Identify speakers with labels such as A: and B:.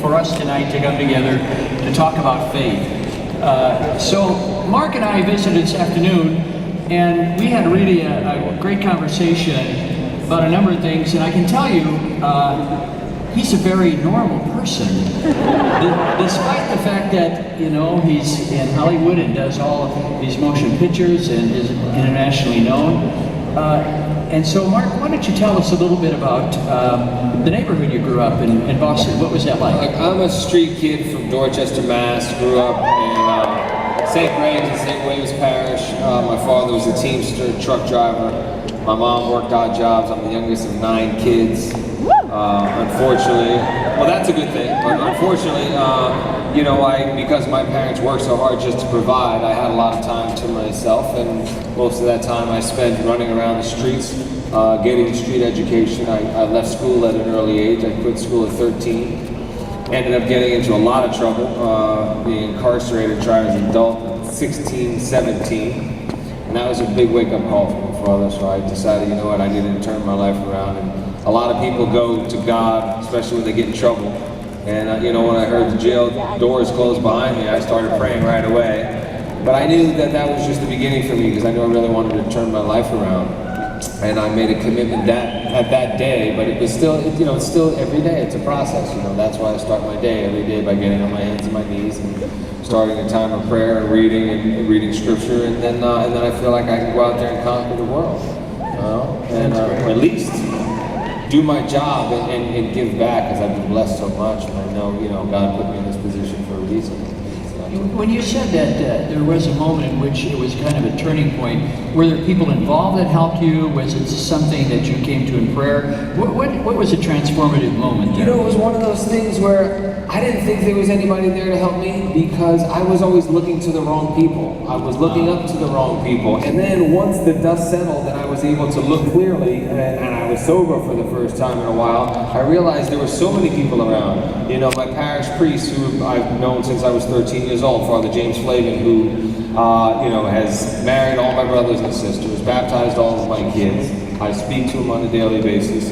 A: for us tonight to come together to talk about faith. So Mark and I visited this afternoon, and we had really a great conversation about a number of things, and I can tell you, he's a very normal person. Despite the fact that, you know, he's in Hollywood and does all of these motion pictures and is internationally known. And so, Mark, why don't you tell us a little bit about the neighborhood you grew up in Boston? What was that like?
B: I'm a street kid from Dorchester, Mass. Grew up in St. Graves and St. Williams Parish. My father was a teamster, truck driver. My mom worked odd jobs. I'm the youngest of 9 kids. Unfortunately, well, that's a good thing, but unfortunately, you know, because my parents worked so hard just to provide, I had a lot of time to myself, and most of that time I spent running around the streets, getting a street education. I left school at an early age. I quit school at 13. Ended up getting into a lot of trouble, being incarcerated, tried as an adult at 16, 17. And that was a big wake-up call for my father, so I decided, you know what, I needed to turn my life around. And a lot of people go to God, especially when they get in trouble. And you know, when I heard the jail doors close behind me, I started praying right away. But I knew that that was just the beginning for me, because I knew I really wanted to turn my life around. And I made a commitment at that day, but it was still, you know, it's still every day. It's a process, you know. That's why I start my day every day by getting on my hands and my knees and starting a time of prayer and reading scripture, and then I feel like I can go out there and conquer the world, you know, and or at least do my job and give back, because I've been blessed so much, and I know, you know, God put me in this position for a reason.
A: When you said that there was a moment in which it was kind of a turning point, were there people involved that helped you? Was it something that you came to in prayer? What was a transformative moment there?
B: You know, it was one of those things where I didn't think there was anybody there to help me, because I was always looking to the wrong people. I was looking up to the wrong people. And then once the dust settled and I was able to look clearly, and I was sober for the first time in a while, I realized there were so many people around. You know, my parish priest, who I've known since I was 13 years old, Father James Flavin, who you know, has married all my brothers and sisters, baptized all of my kids. I speak to him on a daily basis.